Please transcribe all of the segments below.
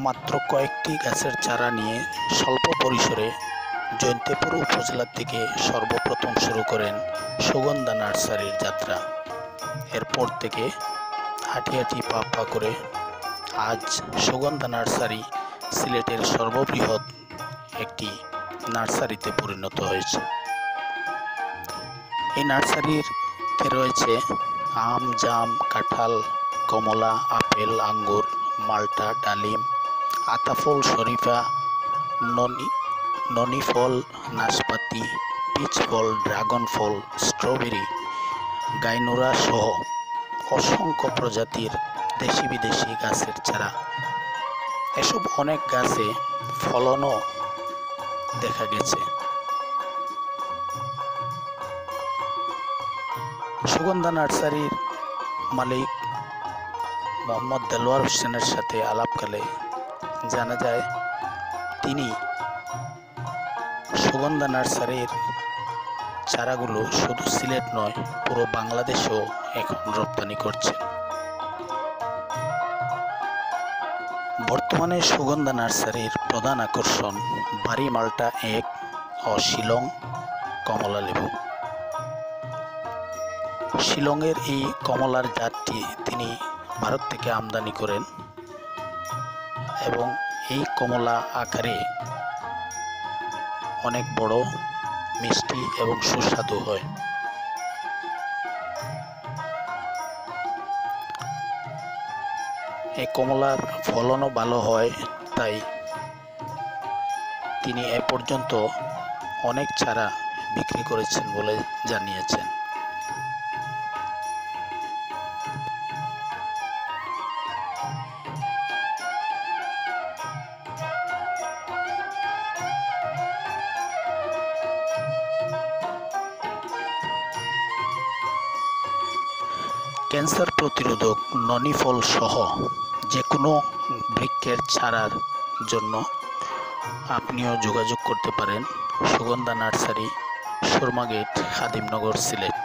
মাত্র কয়েকটি গাছের চারা নিয়ে স্বল্প পরিসরে জয়ন্তীপুর উপজেলা থেকে সর্বপ্রথম শুরু করেন সুগন্ধা নার্সারির যাত্রা। এরপর থেকে হাঁটি হাঁটি পা পা করে আজ সুগন্ধা নার্সারি সিলেটের সর্ববৃহৎ একটি নার্সারিতে পরিণত হয়েছে। এই নার্সারিতে রয়েছে আম, জাম, কাঁঠাল, কমলা, আপেল, আঙ্গুর, মাল্টা, ডালিম, আতাফল, শরীফা, ননি ফল, নাশপাতি, পিচ ফল, ড্রাগন ফল, স্ট্রবেরি, গাইনোরা সহ অসংখ্য প্রজাতির দেশি বিদেশি গাছের চারা। এসব অনেক গাছে ফলনও দেখা গেছে। সুগন্ধা নার্সারির মালিক মোহাম্মদ দেলোয়ার হোসেনের সাথে আলাপকালে জানা যায় তিনি সুগন্ধা নার্সারির চারাগুলো শুধু সিলেট নয়, পুরো বাংলাদেশেও এখন রপ্তানি করছেন। বর্তমানে সুগন্ধা নার্সারির প্রধান আকর্ষণ বাড়ি মাল্টা 1 ও শিলং কমলা লেবু। শিলংয়ের এই কমলার জাতটি তিনি ভারত থেকে আমদানি করেন এবং এই কমলা আকারে অনেক বড়, মিষ্টি এবং সুস্বাদু হয়। এই কমলার ফলনও ভালো হয়, তাই তিনি এ পর্যন্ত অনেক চারা বিক্রি করেছেন বলে জানিয়েছেন। ক্যান্সার প্রতিরোধক ননি ফল সহ যে কোনো বৃক্ষের চারার জন্য আপনিও যোগাযোগ করতে পারেন সুগন্ধা নার্সারি, সুরমা গেট, খাদিমনগর, সিলেট।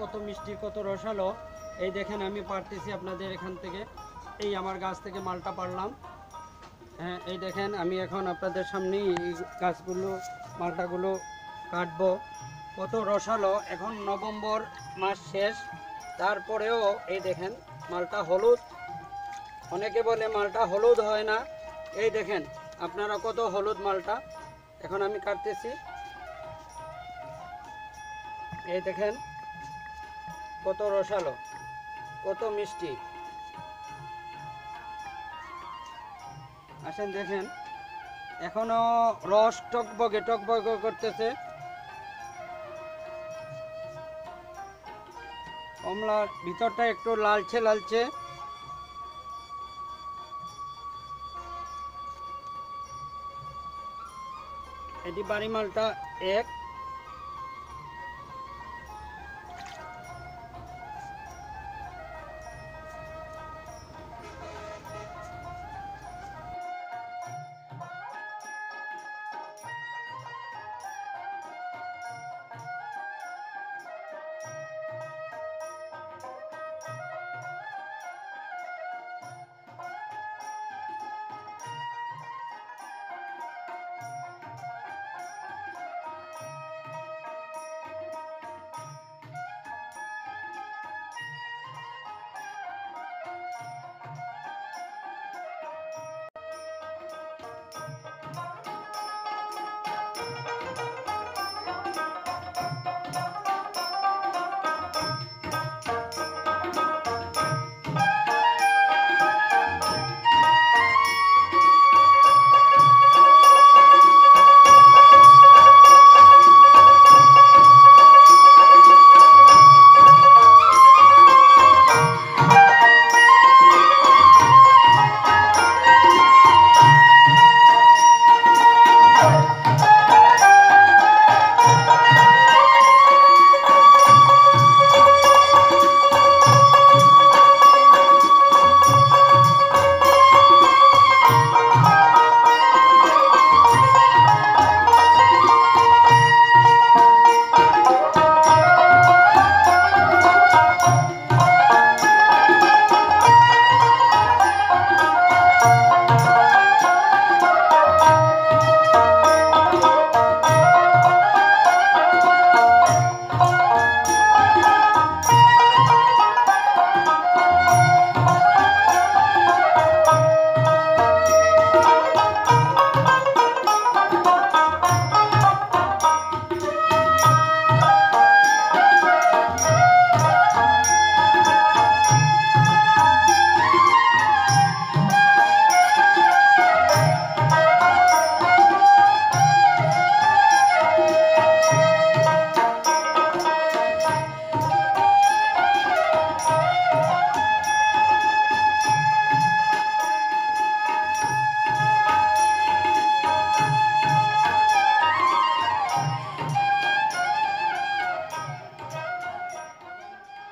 কত মিষ্টি, কত রসালো। এই দেখেন আমি পারতেছি আপনাদের এখান থেকে, এই আমার গাছ থেকে মালটা পারলাম। হ্যাঁ, এই দেখেন আমি এখন আপনাদের সামনেই এই গাছগুলো, মালটাগুলো কাটবো। কত রসালো। এখন নভেম্বর মাস শেষ, তারপরেও এই দেখেন মালটা হলুদ। অনেকে বলে মালটা হলুদ হয় না, এই দেখেন আপনারা কত হলুদ মালটা। এখন আমি কাটতেছি, এই দেখেন কত রসালো, কত মিষ্টি। আসেন দেখেন এখনো রস টকবগে টকবগে করতেছে। কমলার ভিতরটা একটু লালচে লালচে। এটি বাড়ি মালটা 1।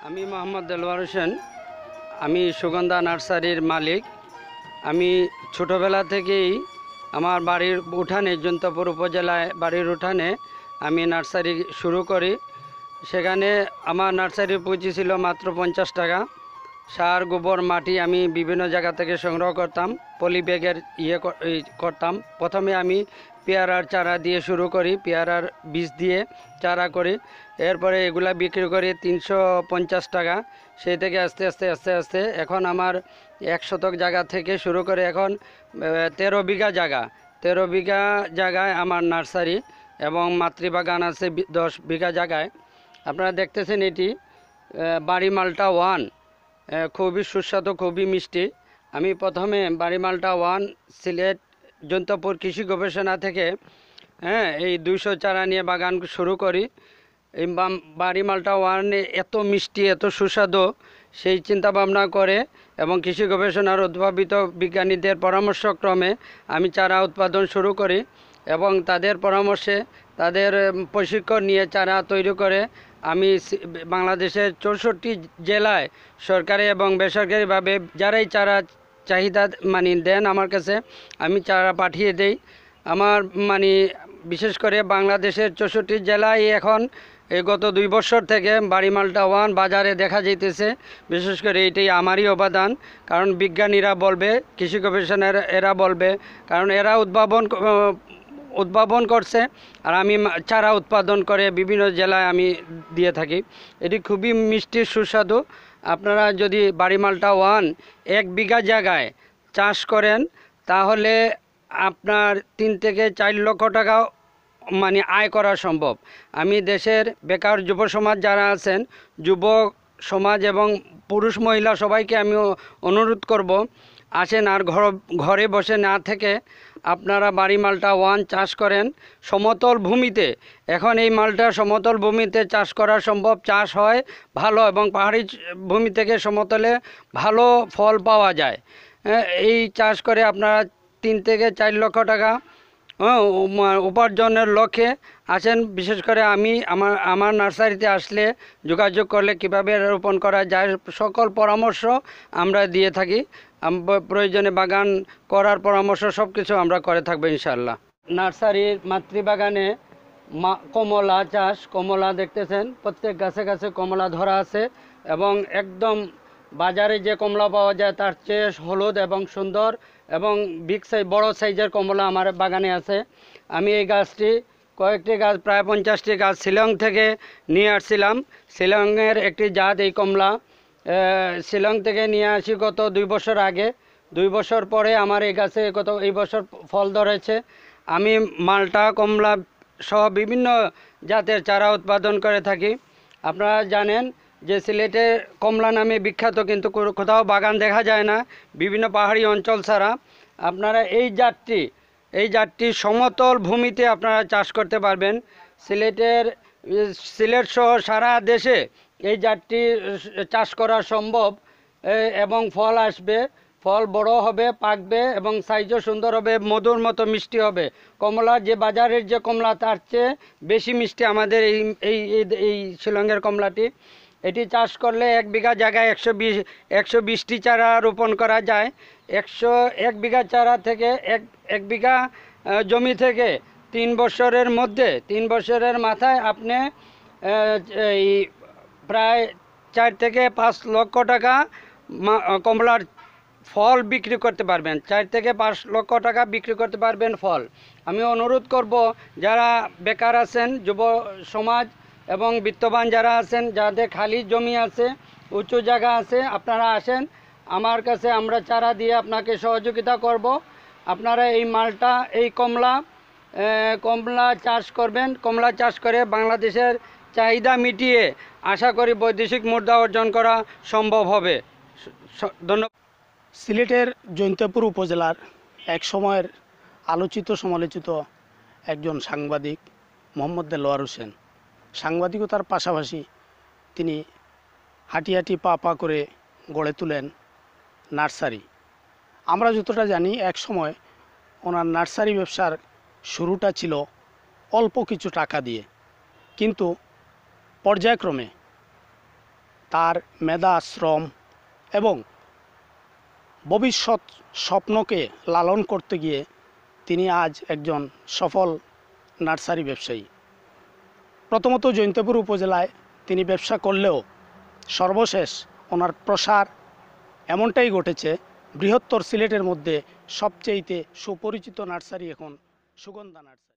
আমি মোহাম্মদ দেলোয়ার হোসেন, আমি সুগন্ধা নার্সারির মালিক। আমি ছোটোবেলা থেকেই আমার বাড়ির উঠানে, জৈন্তপুর উপজেলায় বাড়ির উঠানে আমি নার্সারি শুরু করি। সেখানে আমার নার্সারির পুঁজি ছিল মাত্র 50 টাকা। সার, গোবর, মাটি আমি বিভিন্ন জায়গা থেকে সংগ্রহ করতাম, পলি ব্যাগের করতাম। প্রথমে আমি পেয়ারার চারা দিয়ে শুরু করি, পেয়ারার বীজ দিয়ে চারা করি। এরপরে এগুলা বিক্রি করি 350 টাকা। সেই থেকে আস্তে আস্তে আস্তে আস্তে এখন আমার 1 শতক জায়গা থেকে শুরু করে এখন 13 বিঘা জায়গা, 13 বিঘা জায়গায় আমার নার্সারি এবং মাতৃবাগান আছে 10 বিঘা জায়গায়। আপনারা দেখতেছেন এটি বাড়ি মালটা 1, খুবই সুস্বাদু, খুবই মিষ্টি। আমি প্রথমে বাড়ি মালটা 1 সিলেট জৈন্তপুর কৃষি গবেষণা থেকে এই 200 চারা নিয়ে বাগান শুরু করি। এই বাড়ি মালটা 1 এত মিষ্টি, এত সুস্বাদু, সেই চিন্তা ভাবনা করে এবং কৃষি গবেষণার উদ্ভাবিত বিজ্ঞানীদের পরামর্শক্রমে আমি চারা উৎপাদন শুরু করি এবং তাদের পরামর্শে, তাদের প্রশিক্ষণ নিয়ে চারা তৈরি করে আমি বাংলাদেশের 64 জেলায় সরকারি এবং বেসরকারিভাবে যারাই চারা চাহিদা দেন আমার কাছে, আমি চারা পাঠিয়ে দেই। আমার বিশেষ করে বাংলাদেশের 64 জেলায় এখন গত 2 বছর থেকে বাড়ি মালটা 1 বাজারে দেখা যাইতেছে। বিশেষ করে এটাই আমারই অবদান, কারণ বিজ্ঞানীরা বলবে, কৃষি গবেষণার এরা বলবে, কারণ এরা উদ্ভাবন করছে আর আমি চারা উৎপাদন করে বিভিন্ন জেলায় আমি দিয়ে থাকি। এটি খুবই মিষ্টি, সুস্বাদু। আপনারা যদি বাড়ি মালটা 1 1 বিঘা জায়গায় চাষ করেন তাহলে আপনার 3 থেকে 4 লক্ষ টাকা আয় করা সম্ভব। আমি দেশের বেকার যুব সমাজ যারা আছেন, যুবক সমাজ এবং পুরুষ মহিলা সবাইকে আমি অনুরোধ করব, আসেন আর ঘরে বসে না থেকে আপনারা বাড়ি মালটা 1 চাষ করেন সমতল ভূমিতে। এখন এই মালটা সমতল ভূমিতে চাষ করা সম্ভব, চাষ হয় ভালো, এবং পাহাড়ি ভূমি থেকে সমতলে ভালো ফল পাওয়া যায়। এই চাষ করে আপনারা 3 থেকে 4 লক্ষ টাকা উপার্জনের লক্ষ্যে আসেন। বিশেষ করে আমি আমার নার্সারিতে আসলে যোগাযোগ করলে কিভাবে রোপণ করা যায় সকল পরামর্শ আমরা দিয়ে থাকি। প্রয়োজনে বাগান করার পরামর্শ সব কিছু আমরা করে থাকবো ইনশাআল্লাহ। নার্সারির মাতৃবাগানে কমলা চাষ, কমলা দেখতেছেন প্রত্যেক গাছে গাছে কমলা ধরা আছে, এবং একদম বাজারে যে কমলা পাওয়া যায় তার চেয়ে হলুদ এবং সুন্দর এবং বিগ সাইজ বড় সাইজের কমলা আমার বাগানে আছে। আমি এই গাছটি কয়েকটি গাছ প্রায় 50টি গাছ শিলং থেকে নিয়ে আসছিলাম। শিলংয়ের একটি জাত এই কমলা, শিলং থেকে নিয়ে আসি গত 2 বছর আগে। 2 বছর পরে আমার এই গাছে এই বছর ফল ধরেছে। আমি মালটা, কমলা সহ বিভিন্ন জাতের চারা উৎপাদন করে থাকি। আপনারা জানেন যে সিলেটে কমলা নামে বিখ্যাত, কিন্তু কোথাও বাগান দেখা যায় না বিভিন্ন পাহাড়ি অঞ্চল ছাড়া। আপনারা এই জাতটি সমতল ভূমিতে আপনারা চাষ করতে পারবেন। সিলেট সহ সারা দেশে এই জাতটি চাষ করা সম্ভব, এবং ফল আসবে, ফল বড় হবে, পাকবে এবং সাইজও সুন্দর হবে, মধুর মতো মিষ্টি হবে। কমলা যে বাজারের যে কমলা তার চেয়ে বেশি মিষ্টি আমাদের এই শিলংয়ের কমলাটি। এটি চাষ করলে 1 বিঘা জায়গায় 120টি চারা রোপণ করা যায়। 1 বিঘা চারা থেকে 1 বিঘা জমি থেকে 3 বছরের মধ্যে, 3 বছরের মাথায় আপনি এই প্রায় 4 থেকে 5 লক্ষ টাকা কমলার ফল বিক্রি করতে পারবেন। 4 থেকে 5 লক্ষ টাকা বিক্রি করতে পারবেন ফল। আমি অনুরোধ করব যারা বেকার আছেন, যুব সমাজ এবং বিত্তবান যারা আছেন, যাদের খালি জমি আছে, উঁচু জায়গা আছে, আপনারা আসেন আমার কাছে, আমরা চারা দিয়ে আপনাকে সহযোগিতা করব। আপনারা এই মালটা, এই কমলা চাষ করবেন। কমলা চাষ করে বাংলাদেশের চাহিদা মিটিয়ে আশা করি বৈদেশিক মুদ্রা অর্জন করা সম্ভব হবে। ধন্যবাদ। সিলেটের জৈন্তাপুর উপজেলার এক সময়ের আলোচিত সমালোচিত একজন সাংবাদিক মোহাম্মদ দেলোয়ার হোসেন, সাংবাদিকতার পাশাপাশি তিনি হাঁটি হাঁটি পা করে গড়ে তোলেন নার্সারি। আমরা যতটা জানি এক সময় ওনার নার্সারি ব্যবসার শুরুটা ছিল অল্প কিছু টাকা দিয়ে, কিন্তু পর্যায়ক্রমে তার মেধা, শ্রম এবং ভবিষ্যৎ স্বপ্নকে লালন করতে গিয়ে তিনি আজ একজন সফল নার্সারি ব্যবসায়ী। প্রথমত জৈন্তাপুর উপজেলায় তিনি ব্যবসা করলেও সর্বশেষ ওনার প্রসার এমনটাই ঘটেছে, বৃহত্তর সিলেটের মধ্যে সবচেয়ে সুপরিচিত নার্সারি এখন সুগন্ধা নার্সারি।